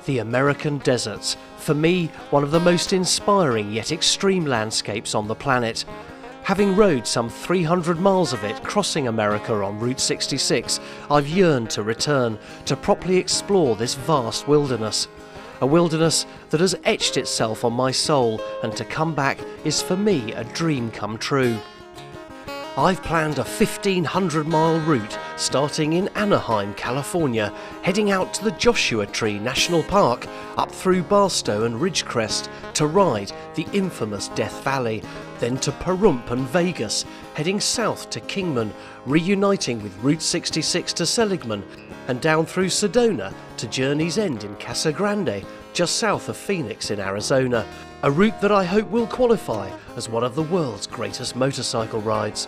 The American deserts, for me, one of the most inspiring yet extreme landscapes on the planet. Having rode some 300 miles of it crossing America on Route 66, I've yearned to return, to properly explore this vast wilderness. A wilderness that has etched itself on my soul, and to come back is for me a dream come true. I've planned a 1,500-mile route starting in Anaheim, California, heading out to the Joshua Tree National Park, up through Barstow and Ridgecrest to ride the infamous Death Valley, then to Pahrump and Vegas, heading south to Kingman, reuniting with Route 66 to Seligman, and down through Sedona to Journey's End in Casa Grande, just south of Phoenix in Arizona. A route that I hope will qualify as one of the world's greatest motorcycle rides.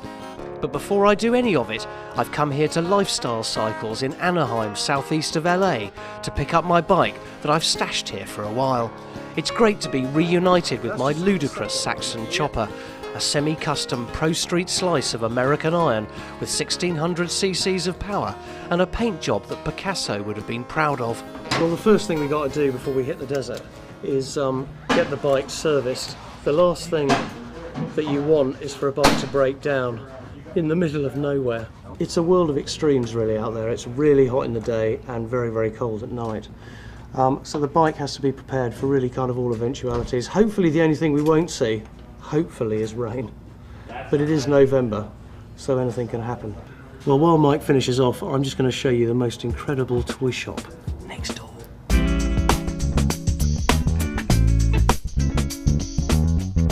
But before I do any of it, I've come here to Lifestyle Cycles in Anaheim, southeast of LA, to pick up my bike that I've stashed here for a while. It's great to be reunited with my ludicrous Saxon chopper, a semi-custom Pro Street slice of American iron with 1600 cc's of power and a paint job that Picasso would have been proud of. Well, the first thing we got to do before we hit the desert is get the bike serviced. The last thing that you want is for a bike to break down in the middle of nowhere. It's a world of extremes really out there. It's really hot in the day and very, very cold at night. So the bike has to be prepared for really kind of all eventualities. Hopefully the only thing we won't see, hopefully, is rain. But it is November, so anything can happen. Well, while Mike finishes off, I'm just going to show you the most incredible toy shop next door.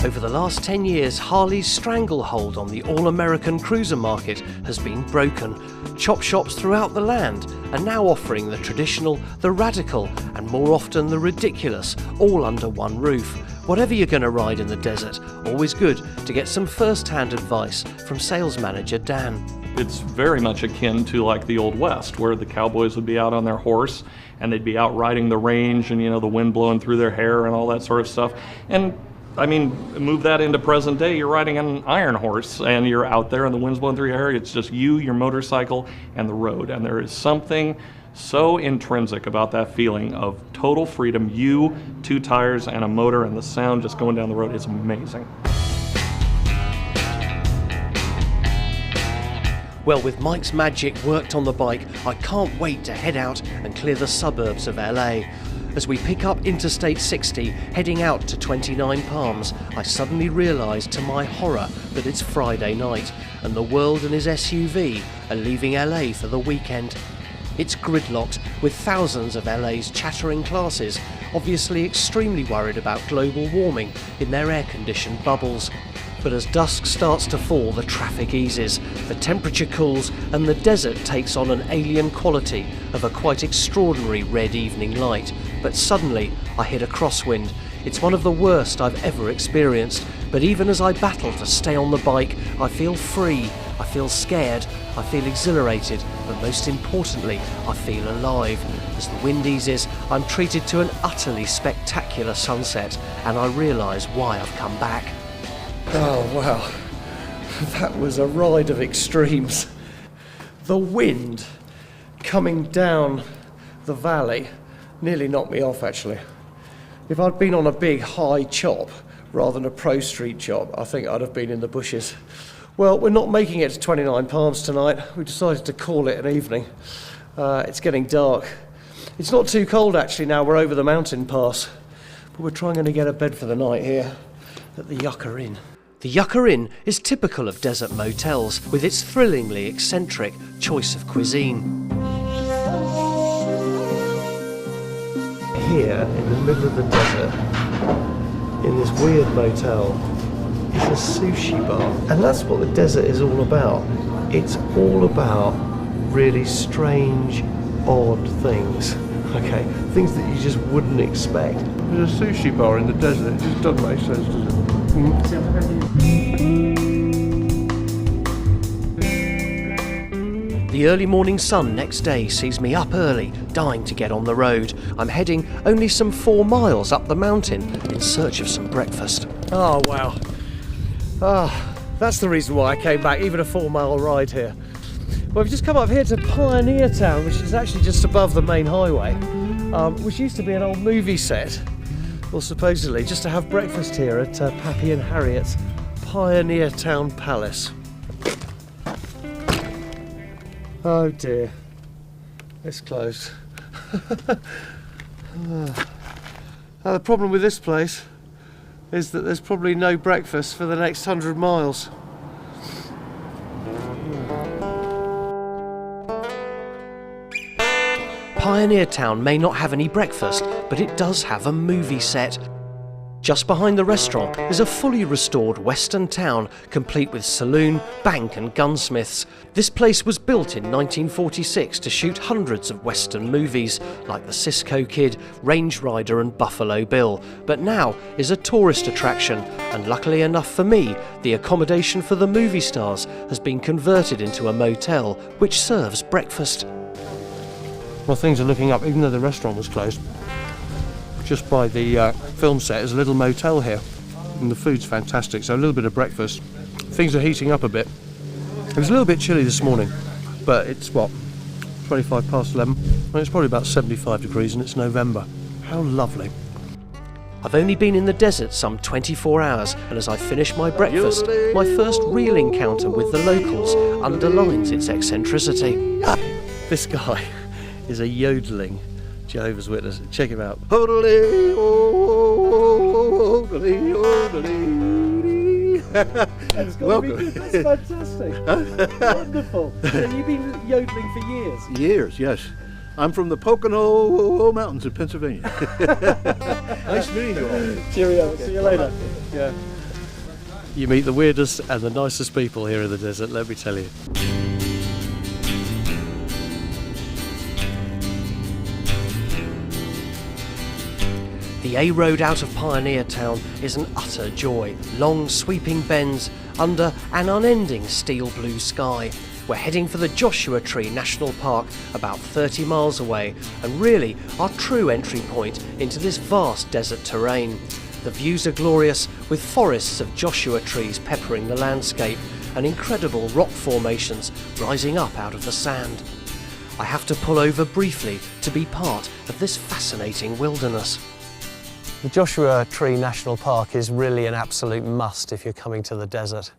Over the last 10 years, Harley's stranglehold on the all-American cruiser market has been broken. Chop shops throughout the land are now offering the traditional, the radical, and more often the ridiculous, all under one roof. Whatever you're going to ride in the desert, always good to get some first-hand advice from sales manager Dan. It's very much akin to like the Old West, where the cowboys would be out on their horse and they'd be out riding the range and, you know, the wind blowing through their hair and all that sort of stuff. And I mean, move that into present day, you're riding an iron horse and you're out there and the wind's blowing through your hair. It's just you, your motorcycle, and the road. And there is something so intrinsic about that feeling of total freedom. You, two tires, and a motor, and the sound just going down the road is amazing. Well, with Mike's magic worked on the bike, I can't wait to head out and clear the suburbs of LA. As we pick up Interstate 60, heading out to 29 Palms, I suddenly realise to my horror that it's Friday night and the world and his SUV are leaving LA for the weekend. It's gridlocked with thousands of LA's chattering classes, obviously extremely worried about global warming in their air-conditioned bubbles. But as dusk starts to fall, the traffic eases, the temperature cools, and the desert takes on an alien quality of a quite extraordinary red evening light. But suddenly, I hit a crosswind. It's one of the worst I've ever experienced, but even as I battle to stay on the bike, I feel free, I feel scared, I feel exhilarated, but most importantly, I feel alive. As the wind eases, I'm treated to an utterly spectacular sunset, and I realise why I've come back. Oh wow, that was a ride of extremes. The wind coming down the valley nearly knocked me off actually. If I'd been on a big high chop rather than a Pro Street chop, I think I'd have been in the bushes. Well, we're not making it to 29 Palms tonight. We decided to call it an evening. It's getting dark. It's not too cold actually now we're over the mountain pass, but we're trying to get a bed for the night here at the Yucca Inn. The Yucca Inn is typical of desert motels, with its thrillingly eccentric choice of cuisine. Here, in the middle of the desert, in this weird motel, is a sushi bar. And that's what the desert is all about. It's all about really strange, odd things. Okay, things that you just wouldn't expect. There's a sushi bar in the desert, it just doesn't make sense, does it? The early morning sun next day sees me up early, dying to get on the road. I'm heading only some 4 miles up the mountain in search of some breakfast. Oh wow. That's the reason why I came back, even a 4-mile ride here. Well, we've just come up here to Pioneer Town, which is actually just above the main highway. which used to be an old movie set, or supposedly, just to have breakfast here at Pappy and Harriet's Pioneer Town Palace. Oh dear, it's closed. Now the problem with this place is that there's probably no breakfast for the next 100 miles. Pioneer Town may not have any breakfast, but it does have a movie set. Just behind the restaurant is a fully restored western town, complete with saloon, bank and gunsmiths. This place was built in 1946 to shoot hundreds of western movies, like The Cisco Kid, Range Rider and Buffalo Bill, but now is a tourist attraction, and luckily enough for me, the accommodation for the movie stars has been converted into a motel, which serves breakfast. Well, things are looking up, even though the restaurant was closed. Just by the film set is a little motel here, and the food's fantastic, so a little bit of breakfast. Things are heating up a bit. It was a little bit chilly this morning, but it's what, 25 past 11? Well, it's probably about 75 degrees and it's November. How lovely. I've only been in the desert some 24 hours, and as I finish my breakfast, my first real encounter with the locals underlines its eccentricity. This guy is a yodeling Jehovah's Witness. Check him out. That's got to be good. That's fantastic. Wonderful. And you've been yodeling for years? Years, yes. I'm from the Pocono Mountains in Pennsylvania. Nice meeting you all. Cheerio. Okay. See you later. Yeah. You meet the weirdest and the nicest people here in the desert, let me tell you. The A road out of Pioneer Town is an utter joy. Long sweeping bends under an unending steel blue sky. We're heading for the Joshua Tree National Park, about 30 miles away, and really our true entry point into this vast desert terrain. The views are glorious, with forests of Joshua trees peppering the landscape and incredible rock formations rising up out of the sand. I have to pull over briefly to be part of this fascinating wilderness. The Joshua Tree National Park is really an absolute must if you're coming to the desert.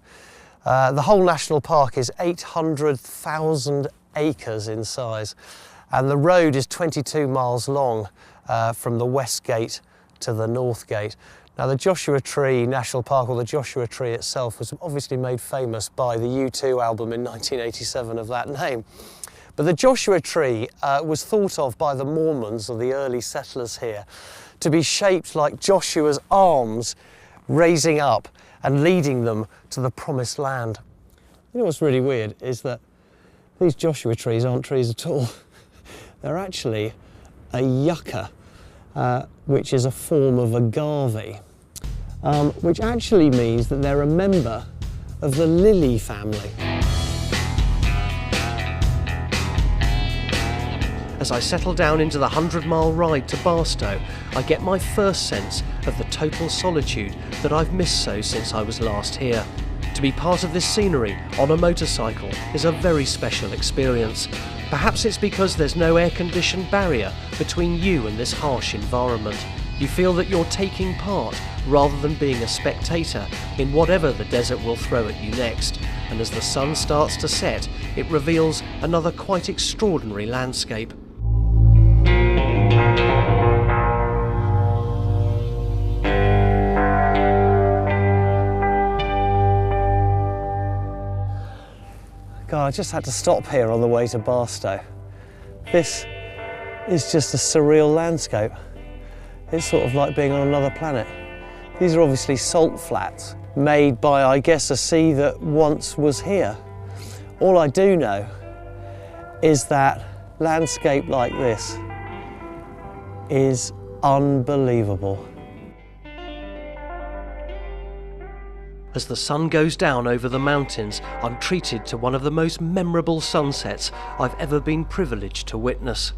The whole national park is 800,000 acres in size, and the road is 22 miles long from the west gate to the north gate. Now the Joshua Tree National Park, or the Joshua Tree itself, was obviously made famous by the U2 album in 1987 of that name. But the Joshua Tree was thought of by the Mormons, or the early settlers here, to be shaped like Joshua's arms raising up and leading them to the promised land. You know what's really weird is that these Joshua trees aren't trees at all. They're actually a yucca, which is a form of agave, which actually means that they're a member of the lily family. As I settle down into the 100-mile ride to Barstow, I get my first sense of the total solitude that I've missed so since I was last here. To be part of this scenery on a motorcycle is a very special experience. Perhaps it's because there's no air-conditioned barrier between you and this harsh environment. You feel that you're taking part rather than being a spectator in whatever the desert will throw at you next. And as the sun starts to set, it reveals another quite extraordinary landscape. God, I just had to stop here on the way to Barstow. This is just a surreal landscape. It's sort of like being on another planet. These are obviously salt flats made by, I guess, a sea that once was here. All I do know is that landscape like this is unbelievable. As the sun goes down over the mountains, I'm treated to one of the most memorable sunsets I've ever been privileged to witness.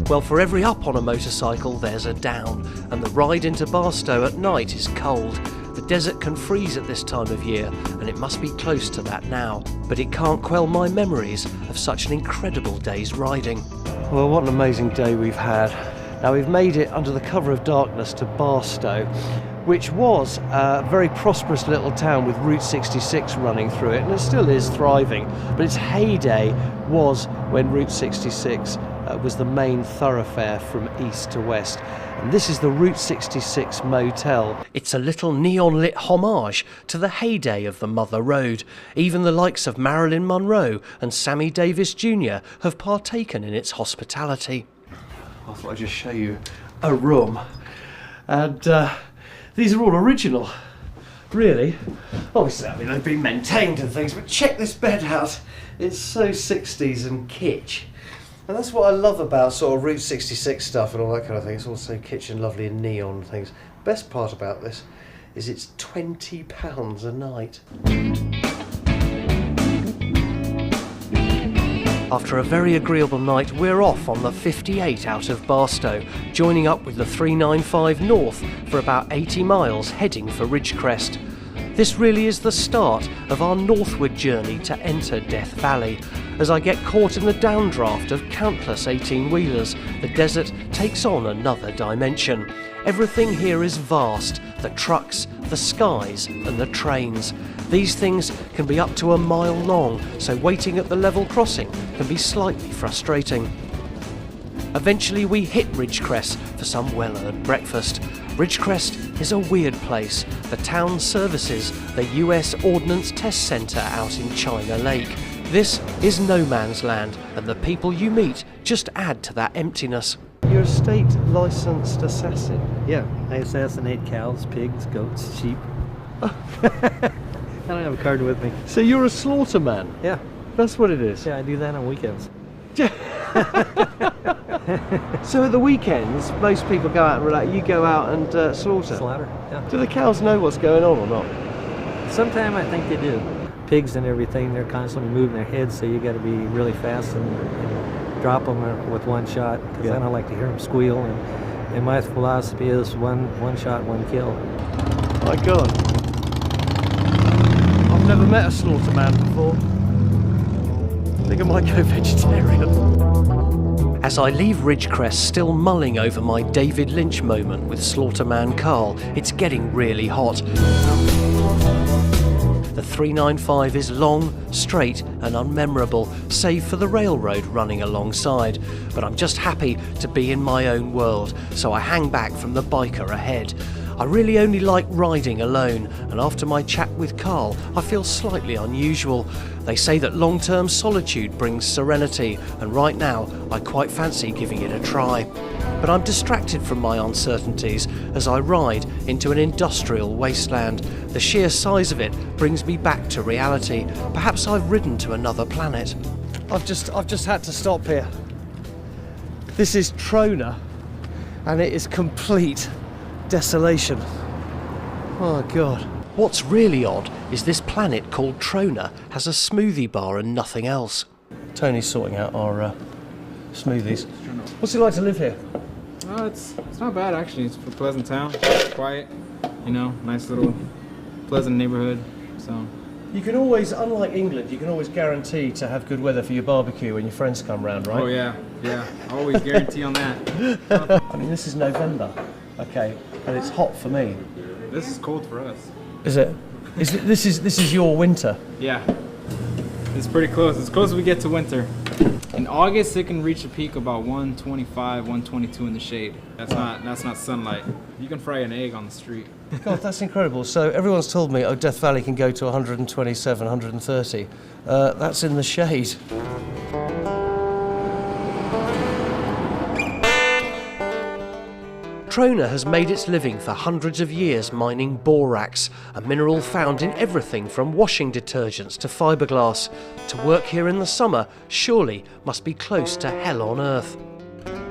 Well, for every up on a motorcycle, there's a down, and the ride into Barstow at night is cold. The desert can freeze at this time of year, and it must be close to that now. But it can't quell my memories of such an incredible day's riding. Well, what an amazing day we've had. Now, we've made it under the cover of darkness to Barstow, which was a very prosperous little town with Route 66 running through it, and it still is thriving. But its heyday was when Route 66 was the main thoroughfare from east to west. And this is the Route 66 Motel. It's a little neon-lit homage to the heyday of the Mother Road. Even the likes of Marilyn Monroe and Sammy Davis Jr. have partaken in its hospitality. I thought I'd just show you a room. And these are all original, really. Obviously, I mean, they've been maintained and things, but check this bed out. It's so 60s and kitsch. And that's what I love about sort of Route 66 stuff and all that kind of thing. It's all so kitsch and lovely and neon and things. Best part about this is it's £20 a night. After a very agreeable night, we're off on the 58 out of Barstow, joining up with the 395 north for about 80 miles, heading for Ridgecrest. This really is the start of our northward journey to enter Death Valley. As I get caught in the downdraft of countless 18-wheelers, the desert takes on another dimension. Everything here is vast: the trucks, the skies and the trains. These things can be up to a mile long, so waiting at the level crossing can be slightly frustrating. Eventually we hit Ridgecrest for some well-earned breakfast. Ridgecrest is a weird place. The town services the US Ordnance Test Centre out in China Lake. This is no man's land, and the people you meet just add to that emptiness. You're a state licensed assassin. Yeah, I assassinate cows, pigs, goats, sheep. I don't have a card with me. So you're a slaughter man? Yeah. That's what it is? Yeah, I do that on weekends. So at the weekends, most people go out and relax. You go out and slaughter? Slaughter, yeah. Do the cows know what's going on or not? Sometimes I think they do. Pigs and everything, they're constantly moving their heads, so you got to be really fast and drop them with one shot, because I don't like to hear them squeal. And my philosophy is one shot, one kill. My God. I've never met a slaughter man before. I think I might go vegetarian. As I leave Ridgecrest, still mulling over my David Lynch moment with Slaughterman Carl, it's getting really hot. The 395 is long, straight and unmemorable, save for the railroad running alongside. But I'm just happy to be in my own world, so I hang back from the biker ahead. I really only like riding alone, and after my chat with Carl, I feel slightly unusual. They say that long-term solitude brings serenity, and right now I quite fancy giving it a try. But I'm distracted from my uncertainties as I ride into an industrial wasteland. The sheer size of it brings me back to reality. Perhaps I've ridden to another planet. I've just had to stop here. This is Trona, and it is complete desolation. Oh God. What's really odd is this planet called Trona has a smoothie bar and nothing else. Tony's sorting out our smoothies. What's it like to live here? It's not bad actually. It's a pleasant town, quiet, you know, nice little pleasant neighborhood. So You can always, unlike England, you can always guarantee to have good weather for your barbecue when your friends come round, right? Oh yeah, always guarantee on that. I mean, this is November, okay, and it's hot for me. This is cold for us. Is it? This is your winter? Yeah, it's pretty close. As close as we get to winter. In August, it can reach a peak about 125, 122 in the shade. That's not sunlight. You can fry an egg on the street. God, that's incredible. So everyone's told me, oh, Death Valley can go to 127, 130. That's in the shade. Trona has made its living for hundreds of years mining borax, a mineral found in everything from washing detergents to fiberglass. To work here in the summer surely must be close to hell on earth.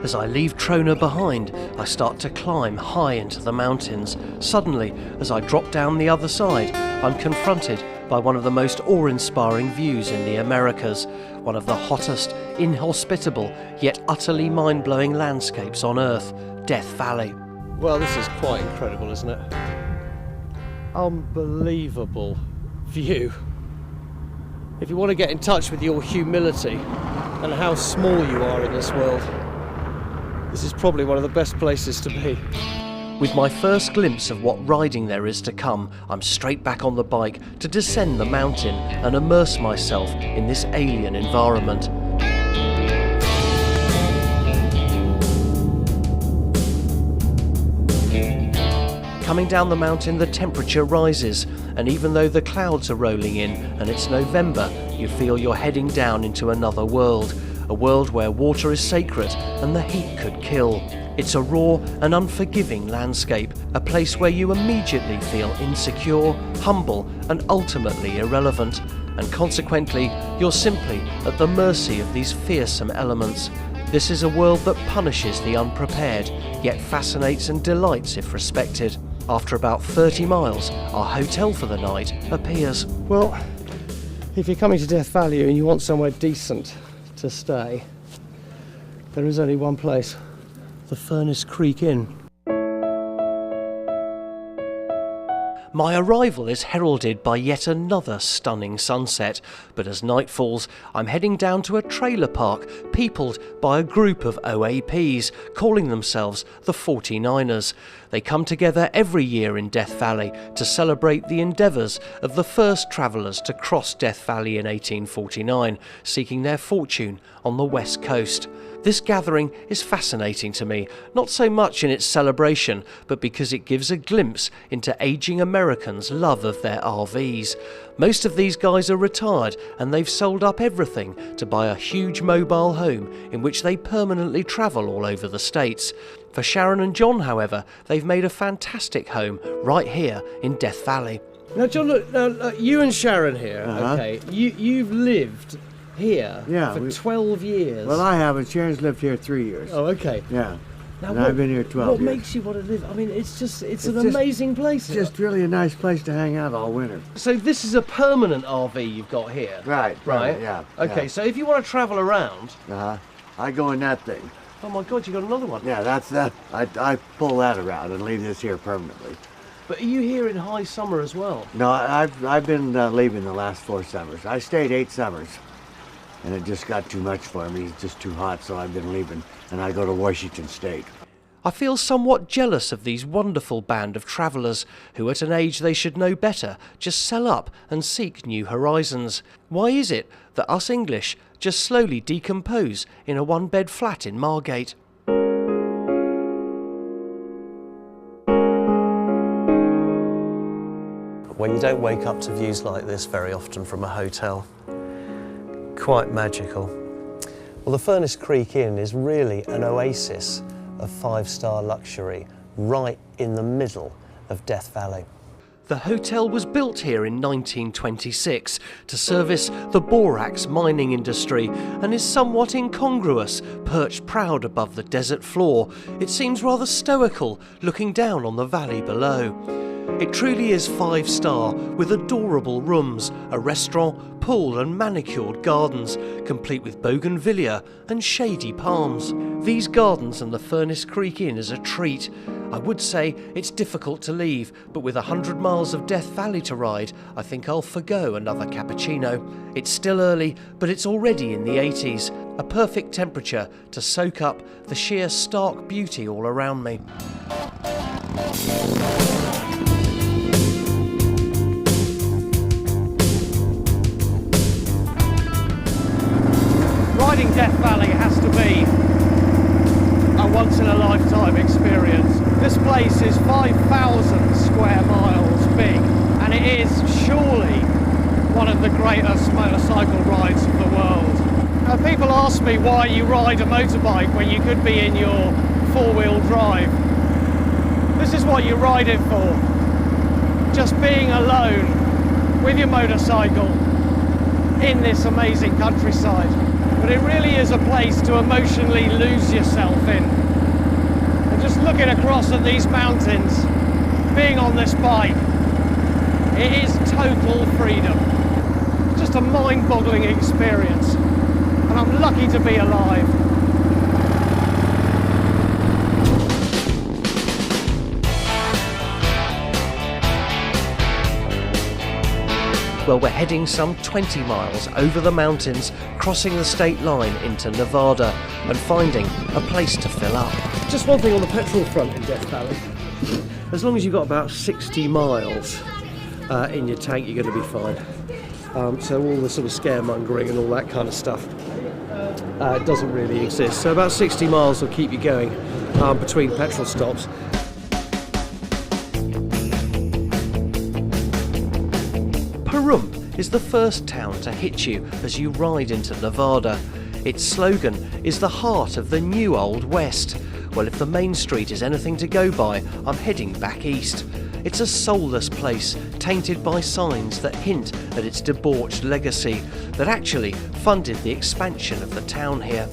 As I leave Trona behind, I start to climb high into the mountains. Suddenly, as I drop down the other side, I'm confronted by one of the most awe-inspiring views in the Americas, one of the hottest, inhospitable, yet utterly mind-blowing landscapes on Earth, Death Valley. Well, this is quite incredible, isn't it? unbelievable view. If you want to get in touch with your humility and how small you are in this world, this is probably one of the best places to be. With my first glimpse of what riding there is to come, I'm straight back on the bike to descend the mountain and immerse myself in this alien environment. Coming down the mountain, the temperature rises, and even though the clouds are rolling in and it's November, you feel you're heading down into another world, a world where water is sacred and the heat could kill. It's a raw and unforgiving landscape, a place where you immediately feel insecure, humble, and ultimately irrelevant, and consequently, you're simply at the mercy of these fearsome elements. This is a world that punishes the unprepared, yet fascinates and delights if respected. After about 30 miles, our hotel for the night appears. Well, if you're coming to Death Valley and you want somewhere decent to stay, there is only one place, the Furnace Creek Inn. My arrival is heralded by yet another stunning sunset, but as night falls, I'm heading down to a trailer park peopled by a group of OAPs calling themselves the 49ers. They come together every year in Death Valley to celebrate the endeavours of the first travellers to cross Death Valley in 1849, seeking their fortune on the west coast. This gathering is fascinating to me, not so much in its celebration, but because it gives a glimpse into ageing Americans' love of their RVs. Most of these guys are retired and they've sold up everything to buy a huge mobile home in which they permanently travel all over the States. For Sharon and John, however, they've made a fantastic home right here in Death Valley. Now, John, look, you and Sharon here, okay, you've lived here for 12 years. Well, I haven't. Sharon's lived here 3 years. Oh, okay. Yeah. Now, and I've been here 12 What years. makes you want to live? I mean, it's an amazing place. It's just really a nice place to hang out all winter. So this is a permanent RV you've got here? Right. Yeah. Okay, yeah. so if you want to travel around... I go in that thing. Oh my God, you got another one. Yeah, that's that. I pull that around and leave this here permanently. But are you here in high summer as well? No, I've been leaving the last 4 summers. I stayed 8 summers. And it just got too much for me. It's just too hot, so I've been leaving. And I go to Washington State. I feel somewhat jealous of these wonderful band of travellers who at an age they should know better just sell up and seek new horizons. Why is it that us English just slowly decompose in a one-bed flat in Margate? Well, you don't wake up to views like this very often from a hotel. Quite magical. Well, the Furnace Creek Inn is really an oasis of 5-star luxury right in the middle of Death Valley. The hotel was built here in 1926 to service the borax mining industry and is somewhat incongruous, perched proud above the desert floor. It seems rather stoical, looking down on the valley below. It truly is 5-star, with adorable rooms, a restaurant, pool and manicured gardens, complete with bougainvillea and shady palms. These gardens and the Furnace Creek Inn is a treat. I would say it's difficult to leave, but with 100 miles of Death Valley to ride, I think I'll forgo another cappuccino. It's still early, but it's already in the 80s, a perfect temperature to soak up the sheer stark beauty all around me. Riding Death Valley has to be a once-in-a-lifetime experience. This place is 5,000 square miles big, and it is surely one of the greatest motorcycle rides of the world. Now, people ask me why you ride a motorbike when you could be in your four-wheel drive. This is what you ride it for. Just being alone with your motorcycle in this amazing countryside. But it really is a place to emotionally lose yourself in. And just looking across at these mountains, being on this bike, it is total freedom. Just a mind-boggling experience. And I'm lucky to be alive. Well, we're heading some 20 miles over the mountains, crossing the state line into Nevada and finding a place to fill up. Just one thing on the petrol front in Death Valley. As long as you've got about 60 miles in your tank, you're going to be fine. So all the sort of scaremongering and all that kind of stuff doesn't really exist. So about 60 miles will keep you going between petrol stops. Pahrump is the first town to hit you as you ride into Nevada. Its slogan is the heart of the new Old West. Well, if the main street is anything to go by, I'm heading back east. It's a soulless place, tainted by signs that hint at its debauched legacy, that actually funded the expansion of the town here.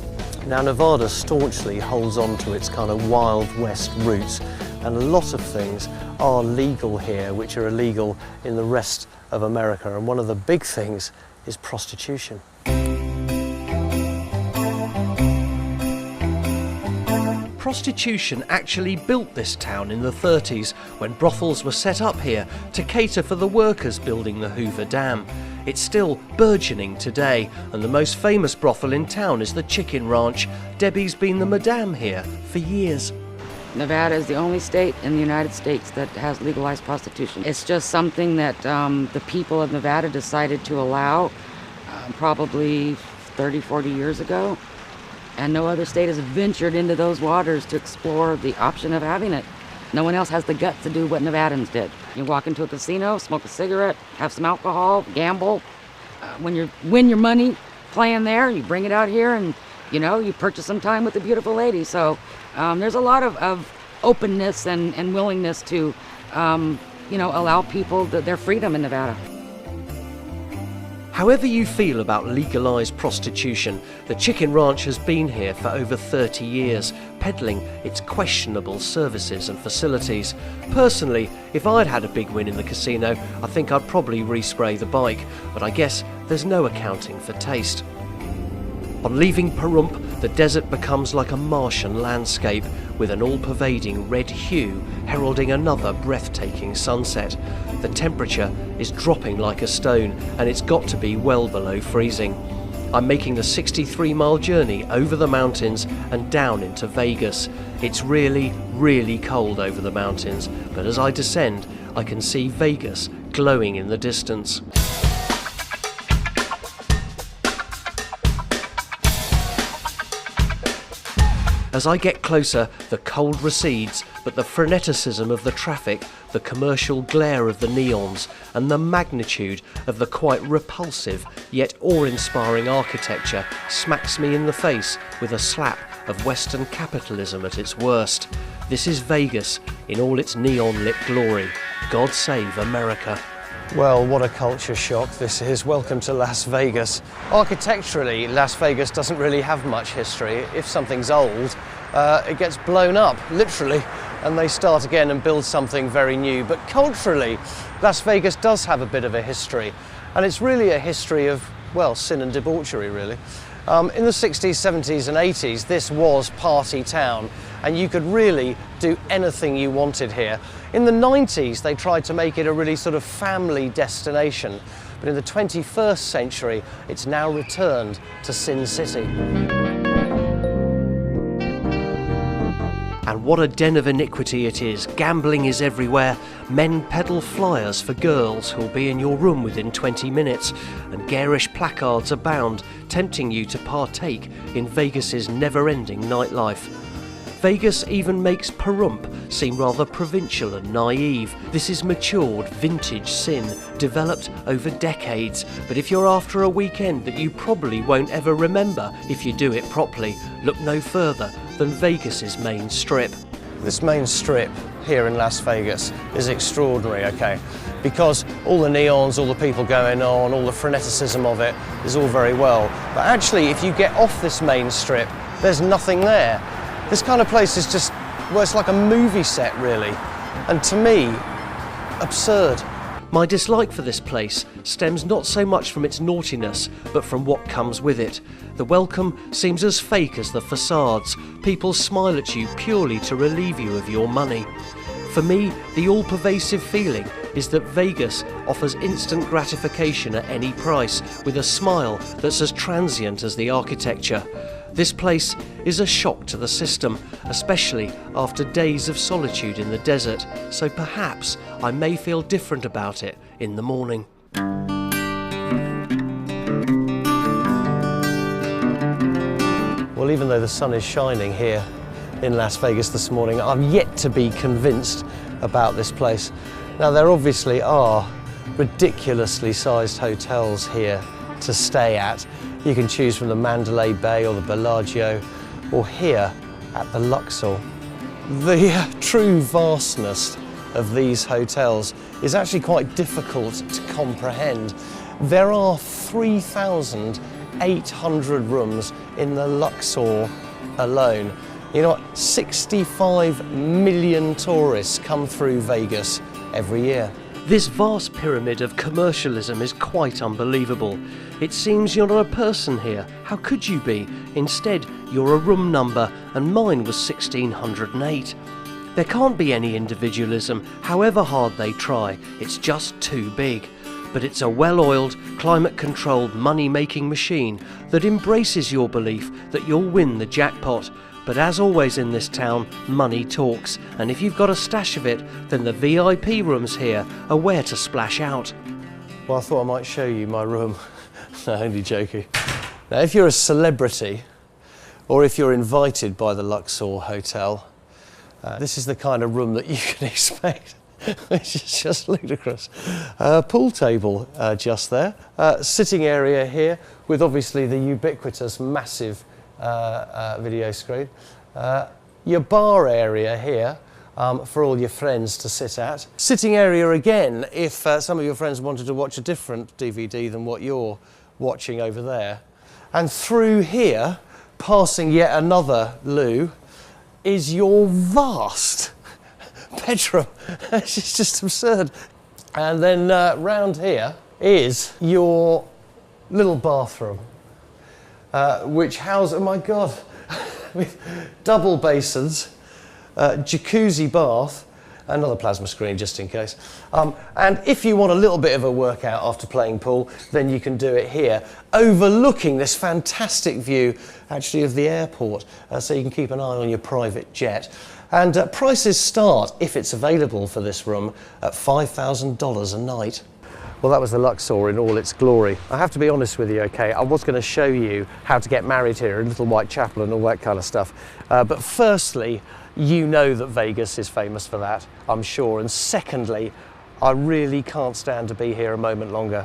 Now, Nevada staunchly holds on to its kind of Wild West roots, and a lot of things are legal here which are illegal in the rest of America, and one of the big things is prostitution. Prostitution actually built this town in the 30s when brothels were set up here to cater for the workers building the Hoover Dam. It's still burgeoning today, and the most famous brothel in town is the Chicken Ranch. Debbie's been the madame here for years. Nevada is the only state in the United States that has legalized prostitution. It's just something that the people of Nevada decided to allow probably 30, 40 years ago. And no other state has ventured into those waters to explore the option of having it. No one else has the guts to do what Nevadans did. You walk into a casino, smoke a cigarette, have some alcohol, gamble. When you win your money playing there, you bring it out here and, you know, you purchase some time with a beautiful lady. So there's a lot of openness and willingness to, allow people their freedom in Nevada. However you feel about legalised prostitution, the Chicken Ranch has been here for over 30 years, peddling its questionable services and facilities. Personally, if I'd had a big win in the casino, I think I'd probably respray the bike, but I guess there's no accounting for taste. On leaving Pahrump, the desert becomes like a Martian landscape, with an all-pervading red hue heralding another breathtaking sunset. The temperature is dropping like a stone, and it's got to be well below freezing. I'm making the 63-mile journey over the mountains and down into Vegas. It's really, really cold over the mountains, but as I descend, I can see Vegas glowing in the distance. As I get closer, the cold recedes, but the freneticism of the traffic, the commercial glare of the neons, and the magnitude of the quite repulsive yet awe-inspiring architecture smacks me in the face with a slap of Western capitalism at its worst. This is Vegas in all its neon-lit glory. God save America. Well, what a culture shock this is. Welcome to Las Vegas. Architecturally, Las Vegas doesn't really have much history. If something's old, it gets blown up, literally, and they start again and build something very new. But culturally, Las Vegas does have a bit of a history, and it's really a history of, well, sin and debauchery, really. In the 60s, 70s and 80s, this was party town, and you could really do anything you wanted here. In the 90s, they tried to make it a really sort of family destination, but in the 21st century, it's now returned to Sin City. And what a den of iniquity it is. Gambling is everywhere. Men peddle flyers for girls who'll be in your room within 20 minutes. And garish placards abound, tempting you to partake in Vegas's never-ending nightlife. Vegas even makes Pahrump seem rather provincial and naive. This is matured, vintage sin, developed over decades. But if you're after a weekend that you probably won't ever remember if you do it properly, look no further than Vegas's main strip. This main strip here in Las Vegas is extraordinary, okay? Because all the neons, all the people going on, all the freneticism of it is all very well. But actually, if you get off this main strip, there's nothing there. This kind of place is just, well, it's like a movie set, really. And to me, absurd. My dislike for this place stems not so much from its naughtiness, but from what comes with it. The welcome seems as fake as the facades. People smile at you purely to relieve you of your money. For me, the all-pervasive feeling is that Vegas offers instant gratification at any price, with a smile that's as transient as the architecture. This place is a shock to the system, especially after days of solitude in the desert, so perhaps I may feel different about it in the morning. Well, even though the sun is shining here in Las Vegas this morning, I'm yet to be convinced about this place. Now, there obviously are ridiculously sized hotels here to stay at. You can choose from the Mandalay Bay or the Bellagio, or here at the Luxor. The true vastness of these hotels is actually quite difficult to comprehend. There are 3,800 rooms in the Luxor alone. You know what? 65 million tourists come through Vegas every year. This vast pyramid of commercialism is quite unbelievable. It seems you're not a person here. How could you be? Instead, you're a room number, and mine was 1608. There can't be any individualism, however hard they try. It's just too big. But it's a well-oiled, climate-controlled, money-making machine that embraces your belief that you'll win the jackpot. But as always in this town, money talks, and if you've got a stash of it, then the VIP rooms here are where to splash out. Well, I thought I might show you my room. No, only joking. Now, if you're a celebrity, or if you're invited by the Luxor Hotel, this is the kind of room that you can expect, which is just ludicrous. Pool table just there. Sitting area here, with obviously the ubiquitous massive video screen. Your bar area here for all your friends to sit at. Sitting area again if some of your friends wanted to watch a different DVD than what you're watching over there. And through here, passing yet another loo, is your vast bedroom. It's just absurd. And then round here is your little bathroom. Which house, oh my God, with double basins, jacuzzi bath, another plasma screen just in case. And if you want a little bit of a workout after playing pool, then you can do it here, overlooking this fantastic view actually of the airport, so you can keep an eye on your private jet. And prices start, if it's available for this room, at $5,000 a night. Well, that was the Luxor in all its glory. I have to be honest with you, okay, I was going to show you how to get married here in Little White Chapel and all that kind of stuff. But firstly, you know that Vegas is famous for that, I'm sure. And secondly, I really can't stand to be here a moment longer.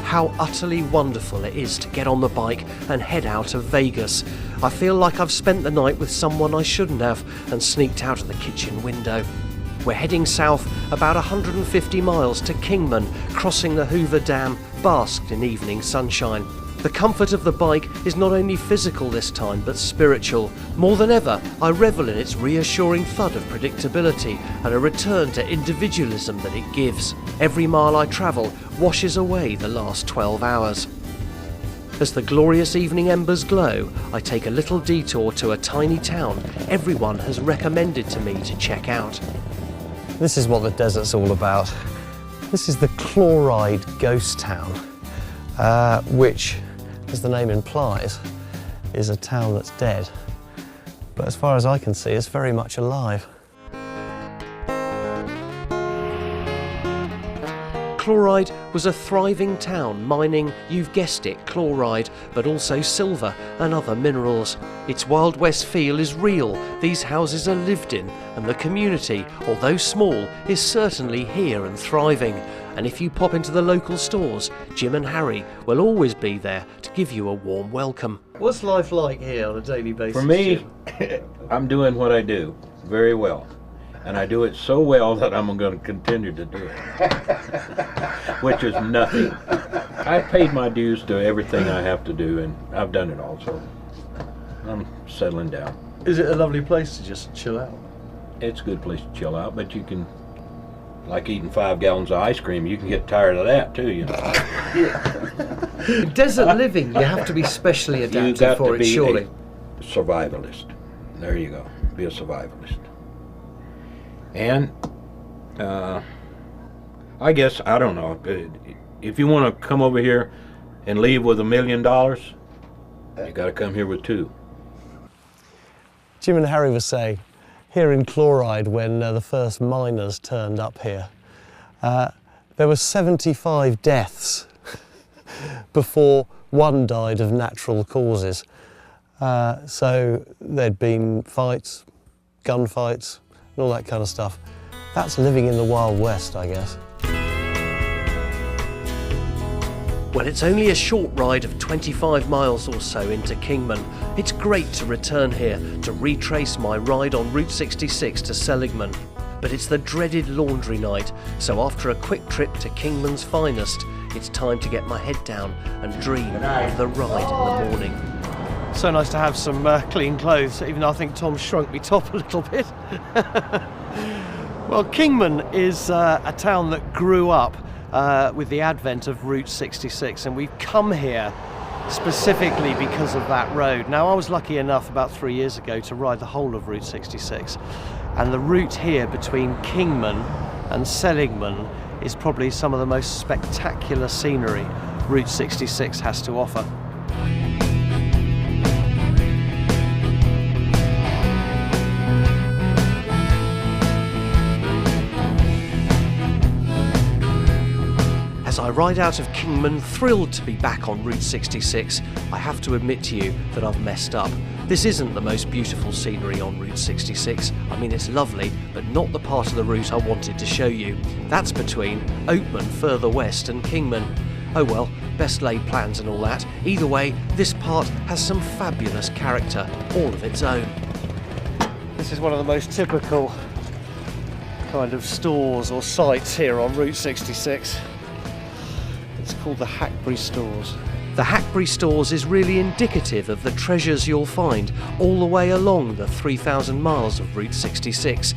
How utterly wonderful it is to get on the bike and head out of Vegas. I feel like I've spent the night with someone I shouldn't have and sneaked out of the kitchen window. We're heading south about 150 miles to Kingman, crossing the Hoover Dam, basked in evening sunshine. The comfort of the bike is not only physical this time, but spiritual. More than ever, I revel in its reassuring thud of predictability and a return to individualism that it gives. Every mile I travel washes away the last 12 hours. As the glorious evening embers glow, I take a little detour to a tiny town everyone has recommended to me to check out. This is what the desert's all about. This is the Chloride Ghost Town, which, as the name implies, is a town that's dead. But as far as I can see, it's very much alive. Chloride was a thriving town mining, you've guessed it, chloride, but also silver and other minerals. Its Wild West feel is real, these houses are lived in, and the community, although small, is certainly here and thriving. And if you pop into the local stores, Jim and Harry will always be there to give you a warm welcome. What's life like here on a daily basis? For me, I'm doing what I do very well. And I do it so well that I'm going to continue to do it, which is nothing. I've paid my dues to everything I have to do, and I've done it all, so I'm settling down. Is it a lovely place to just chill out? It's a good place to chill out, but you can Like eating 5 gallons of ice cream, you can get tired of that too, you know. Desert living, you have to be specially You adapted got for to it, be surely. a survivalist. There you go. Be a survivalist. And I guess, I don't know, if you want to come over here and leave with $1 million, you got to come here with 2. Jim and Harry were saying, here in Chloride, when the first miners turned up here, there were 75 deaths before one died of natural causes. So there'd been fights, gunfights, and all that kind of stuff. That's living in the Wild West, I guess. Well, it's only a short ride of 25 miles or so into Kingman. It's great to return here to retrace my ride on Route 66 to Seligman. But it's the dreaded laundry night, so after a quick trip to Kingman's finest, it's time to get my head down and dream of the ride in the morning. So nice to have some clean clothes, even though I think Tom shrunk me top a little bit. Well, Kingman is a town that grew up with the advent of Route 66, and we've come here specifically because of that road. Now, I was lucky enough about 3 years ago to ride the whole of Route 66, and the route here between Kingman and Seligman is probably some of the most spectacular scenery Route 66 has to offer. As I ride out of Kingman, thrilled to be back on Route 66, I have to admit to you that I've messed up. This isn't the most beautiful scenery on Route 66. I mean, it's lovely, but not the part of the route I wanted to show you. That's between Oatman further west and Kingman. Oh well, best laid plans and all that. Either way, this part has some fabulous character, all of its own. This is one of the most typical kind of stores or sites here on Route 66. It's called the Hackberry Stores. The Hackberry Stores is really indicative of the treasures you'll find all the way along the 3,000 miles of Route 66.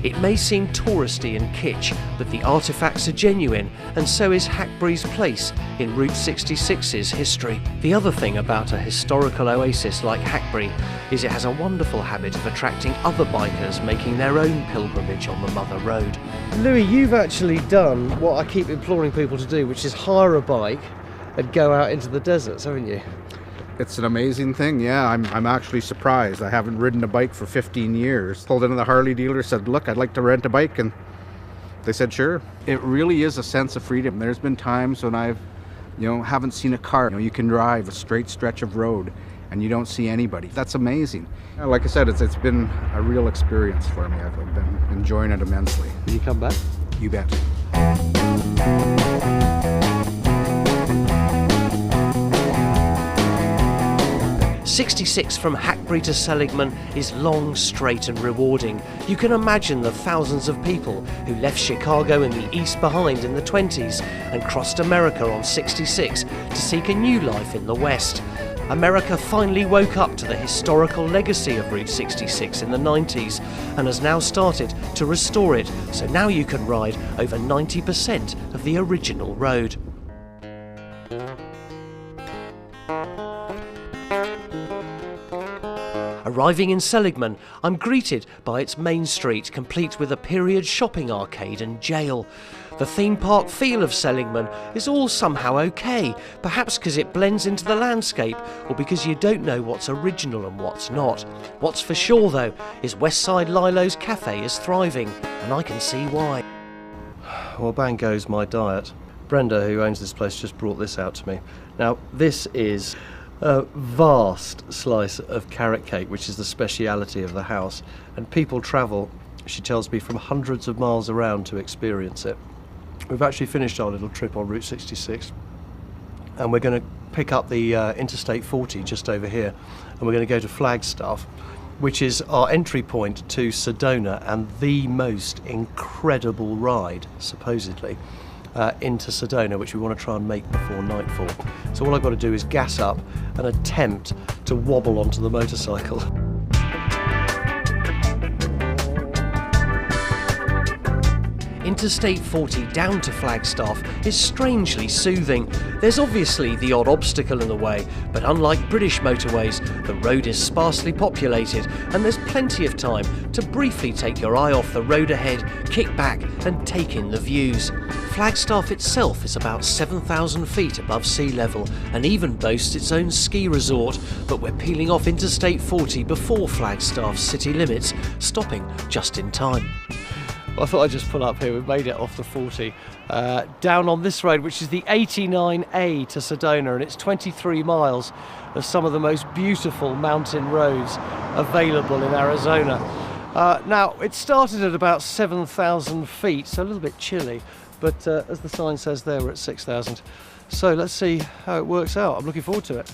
It may seem touristy and kitsch, but the artefacts are genuine, and so is Hackberry's place in Route 66's history. The other thing about a historical oasis like Hackberry is it has a wonderful habit of attracting other bikers making their own pilgrimage on the Mother Road. Louis, you've actually done what I keep imploring people to do, which is hire a bike and go out into the deserts, haven't you? It's an amazing thing, yeah. I'm actually surprised. I haven't ridden a bike for 15 years. Pulled into the Harley dealer, said, look, I'd like to rent a bike, and they said, sure. It really is a sense of freedom. There's been times when I've, haven't seen a car. You can drive a straight stretch of road and you don't see anybody. That's amazing. Like I said, it's been a real experience for me. I've been enjoying it immensely. Will you come back? You bet. 66 from Hackberry to Seligman is long, straight and rewarding. You can imagine the thousands of people who left Chicago and the East behind in the 20s and crossed America on 66 to seek a new life in the West. America finally woke up to the historical legacy of Route 66 in the 90s and has now started to restore it, so now you can ride over 90% of the original road. Arriving in Seligman, I'm greeted by its main street, complete with a period shopping arcade and jail. The theme park feel of Seligman is all somehow okay, perhaps because it blends into the landscape or because you don't know what's original and what's not. What's for sure though is Westside Lilo's Cafe is thriving, and I can see why. Well, bang goes my diet. Brenda, who owns this place, just brought this out to me. Now, this is a vast slice of carrot cake, which is the speciality of the house, and people travel, she tells me, from hundreds of miles around to experience it. We've actually finished our little trip on Route 66 and we're going to pick up the Interstate 40 just over here, and we're going to go to Flagstaff, which is our entry point to Sedona and the most incredible ride, supposedly, into Sedona, which we want to try and make before nightfall. So all I've got to do is gas up and attempt to wobble onto the motorcycle. Interstate 40 down to Flagstaff is strangely soothing. There's obviously the odd obstacle in the way, but unlike British motorways, the road is sparsely populated and there's plenty of time to briefly take your eye off the road ahead, kick back and take in the views. Flagstaff itself is about 7,000 feet above sea level and even boasts its own ski resort, but we're peeling off Interstate 40 before Flagstaff's city limits, stopping just in time. Well, I thought I'd just pull up here. We've made it off the 40 down on this road, which is the 89A to Sedona, and it's 23 miles of some of the most beautiful mountain roads available in Arizona. Now, it started at about 7,000 feet, so a little bit chilly, but as the sign says there, we're at 6,000. So let's see how it works out. I'm looking forward to it.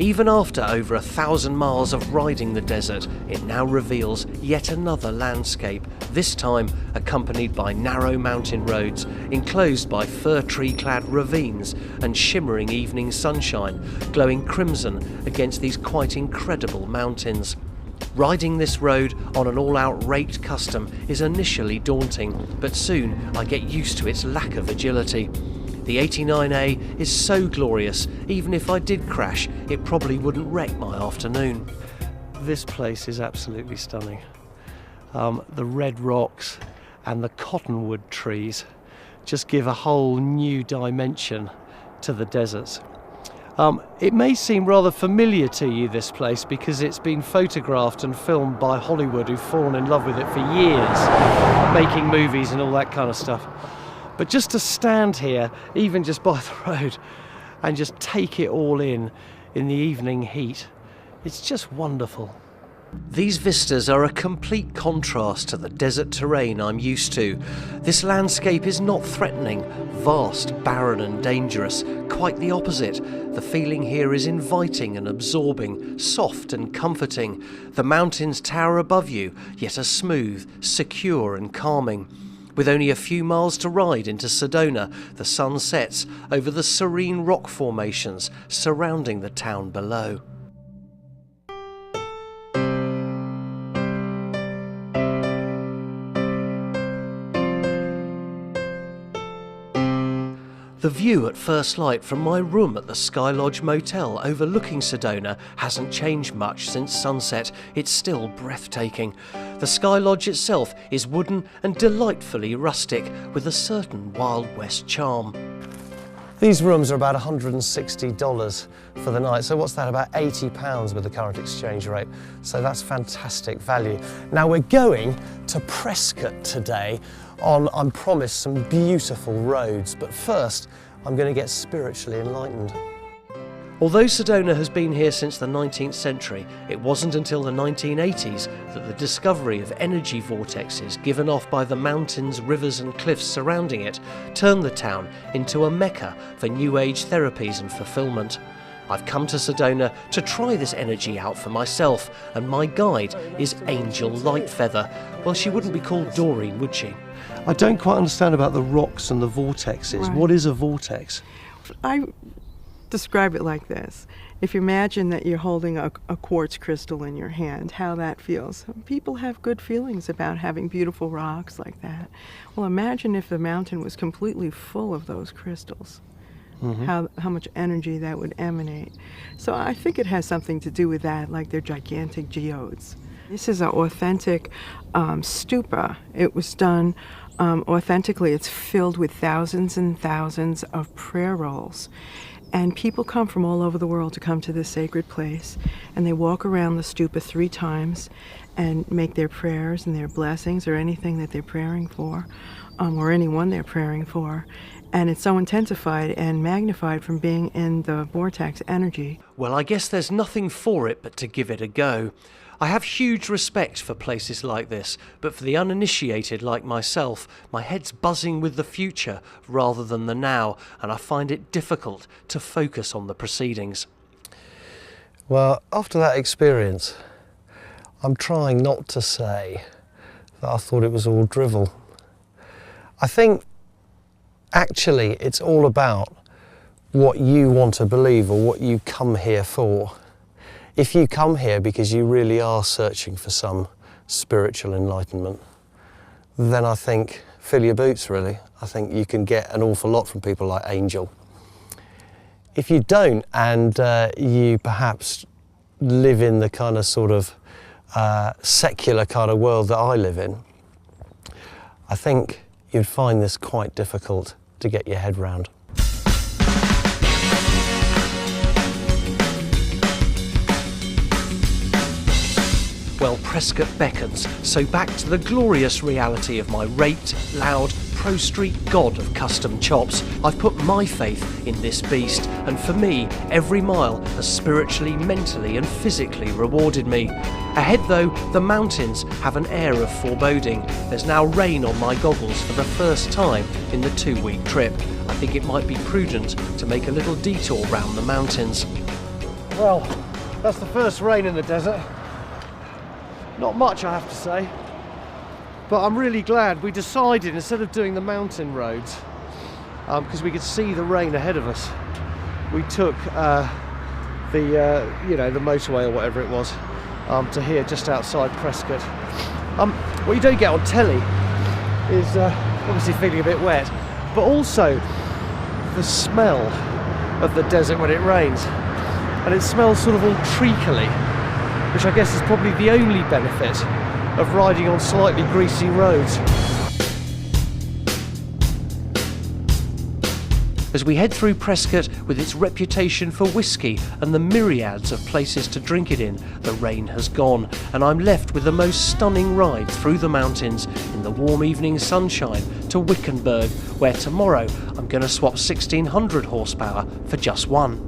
Even after over 1,000 miles of riding the desert, it now reveals yet another landscape, this time accompanied by narrow mountain roads, enclosed by fir tree-clad ravines and shimmering evening sunshine, glowing crimson against these quite incredible mountains. Riding this road on an all-out raked custom is initially daunting, but soon I get used to its lack of agility. The 89A is so glorious, even if I did crash, it probably wouldn't wreck my afternoon. This place is absolutely stunning. The red rocks and the cottonwood trees just give a whole new dimension to the deserts. It may seem rather familiar to you, this place, because it's been photographed and filmed by Hollywood, who've fallen in love with it for years, making movies and all that kind of stuff. But just to stand here, even just by the road, and just take it all in the evening heat, it's just wonderful. These vistas are a complete contrast to the desert terrain I'm used to. This landscape is not threatening, vast, barren and dangerous. Quite the opposite. The feeling here is inviting and absorbing, soft and comforting. The mountains tower above you, yet are smooth, secure and calming. With only a few miles to ride into Sedona, the sun sets over the serene rock formations surrounding the town below. The view at first light from my room at the Sky Lodge Motel overlooking Sedona hasn't changed much since sunset. It's still breathtaking. The Sky Lodge itself is wooden and delightfully rustic with a certain Wild West charm. These rooms are about $160 for the night, so what's that, about £80 with the current exchange rate, so that's fantastic value. Now we're going to Prescott today on, I'm promised, some beautiful roads, but first I'm going to get spiritually enlightened. Although Sedona has been here since the 19th century, it wasn't until the 1980s that the discovery of energy vortexes given off by the mountains, rivers and cliffs surrounding it turned the town into a mecca for New Age therapies and fulfillment. I've come to Sedona to try this energy out for myself, and my guide is Angel Lightfeather. Well, she wouldn't be called Doreen, would she? I don't quite understand about the rocks and the vortexes. Right. What is a vortex? I describe it like this. If you imagine that you're holding a quartz crystal in your hand, how that feels. People have good feelings about having beautiful rocks like that. Well, imagine if the mountain was completely full of those crystals. Mm-hmm. How much energy that would emanate. So I think it has something to do with that, like they're gigantic geodes. This is an authentic stupa. It was done authentically. It's filled with thousands and thousands of prayer rolls. And people come from all over the world to come to this sacred place, and they walk around the stupa 3 times and make their prayers and their blessings or anything that they're praying for, or anyone they're praying for. And it's so intensified and magnified from being in the vortex energy. Well, I guess there's nothing for it but to give it a go. I have huge respect for places like this, but for the uninitiated like myself, my head's buzzing with the future rather than the now, and I find it difficult to focus on the proceedings. Well, after that experience, I'm trying not to say that I thought it was all drivel. I think actually it's all about what you want to believe or what you come here for. If you come here because you really are searching for some spiritual enlightenment, then I think fill your boots, really. I think you can get an awful lot from people like Angel. If you don't, and you perhaps live in the kind of sort of secular kind of world that I live in, I think you'd find this quite difficult to get your head round. Well, Prescott beckons, so back to the glorious reality of my raked, loud, pro-street god of custom chops. I've put my faith in this beast, and for me, every mile has spiritually, mentally and physically rewarded me. Ahead though, the mountains have an air of foreboding. There's now rain on my goggles for the first time in the 2-week trip. I think it might be prudent to make a little detour round the mountains. Well, that's the first rain in the desert. Not much, I have to say, but I'm really glad we decided, instead of doing the mountain roads, because we could see the rain ahead of us, we took the motorway or whatever it was to here, just outside Prescott. What you don't get on telly is obviously feeling a bit wet, but also the smell of the desert when it rains, and it smells sort of all treacly, which I guess is probably the only benefit of riding on slightly greasy roads. As we head through Prescott with its reputation for whiskey and the myriads of places to drink it in, the rain has gone, and I'm left with the most stunning ride through the mountains in the warm evening sunshine to Wickenburg, where tomorrow I'm going to swap 1600 horsepower for just one.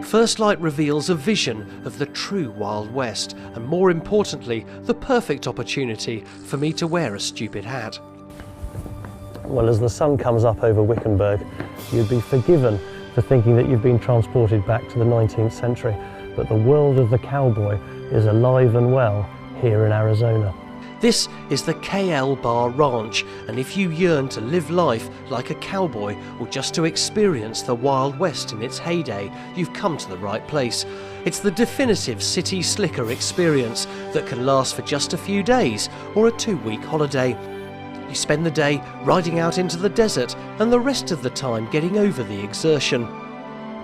First light reveals a vision of the true Wild West, and more importantly, the perfect opportunity for me to wear a stupid hat. Well, as the sun comes up over Wickenburg, you'd be forgiven for thinking that you've been transported back to the 19th century, but the world of the cowboy is alive and well here in Arizona. This is the KL Bar Ranch, and if you yearn to live life like a cowboy or just to experience the Wild West in its heyday, you've come to the right place. It's the definitive city slicker experience that can last for just a few days or a 2-week holiday. You spend the day riding out into the desert and the rest of the time getting over the exertion.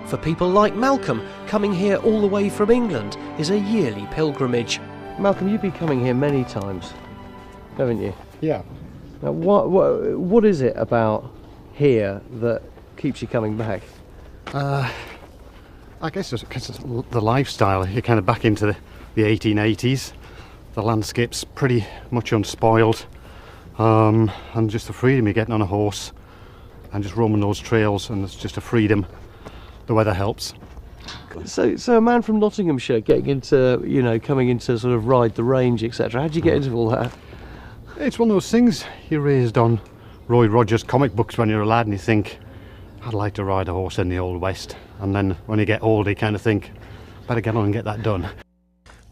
For people like Malcolm, coming here all the way from England is a yearly pilgrimage. Malcolm, you've been coming here many times, haven't you? Yeah. Now, what is it about here that keeps you coming back? I guess it's because of the lifestyle. You're kind of back into the 1880s. The landscape's pretty much unspoiled, and just the freedom you're getting on a horse and just roaming those trails, and it's just a freedom. The weather helps. So a man from Nottinghamshire getting into, coming into sort of ride the range, etc. How did you get into all that? It's one of those things. You're raised on Roy Rogers comic books when you're a lad, and you think, I'd like to ride a horse in the Old West. And then when you get older, you kind of think, better get on and get that done.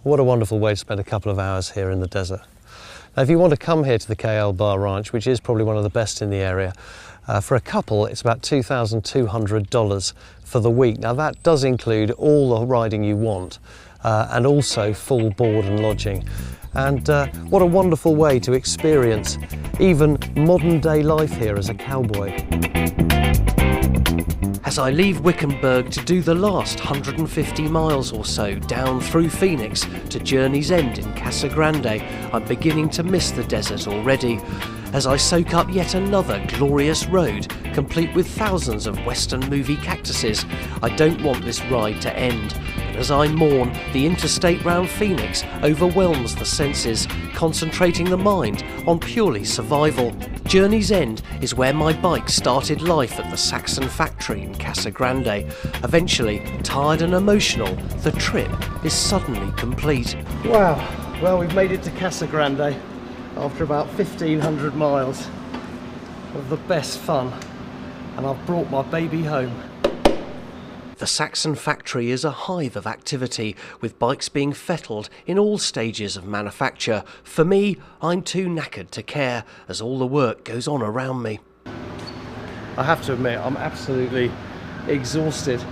What a wonderful way to spend a couple of hours here in the desert. Now, if you want to come here to the KL Bar Ranch, which is probably one of the best in the area, for a couple, it's about $2,200 for the week. Now, that does include all the riding you want, and also full board and lodging. And what a wonderful way to experience even modern day life here as a cowboy. As I leave Wickenburg to do the last 150 miles or so down through Phoenix to Journey's End in Casa Grande, I'm beginning to miss the desert already. As I soak up yet another glorious road, complete with thousands of Western movie cactuses, I don't want this ride to end. And as I mourn, the interstate round Phoenix overwhelms the senses, concentrating the mind on purely survival. Journey's End is where my bike started life at the Saxon factory in Casa Grande. Eventually, tired and emotional, the trip is suddenly complete. Wow, well, we've made it to Casa Grande after about 1,500 miles of the best fun, and I've brought my baby home. The Saxon factory is a hive of activity, with bikes being fettled in all stages of manufacture. For me, I'm too knackered to care, as all the work goes on around me. I have to admit, I'm absolutely exhausted.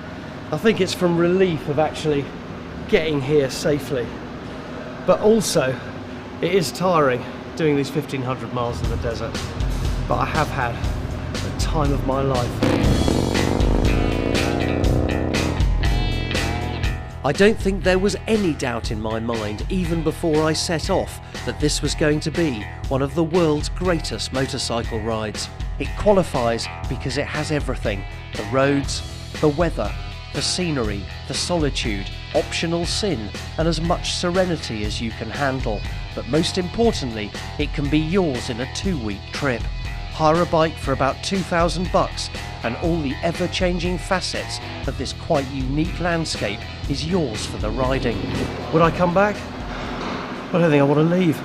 I think it's from relief of actually getting here safely. But also, it is tiring doing these 1,500 miles in the desert. But I have had the time of my life. I don't think there was any doubt in my mind, even before I set off, that this was going to be one of the world's greatest motorcycle rides. It qualifies because it has everything: the roads, the weather, the scenery, the solitude, optional sin, and as much serenity as you can handle. But most importantly, it can be yours in a 2-week trip. Hire a bike for about $2,000 and all the ever-changing facets of this quite unique landscape is yours for the riding. Would I come back? I don't think I want to leave.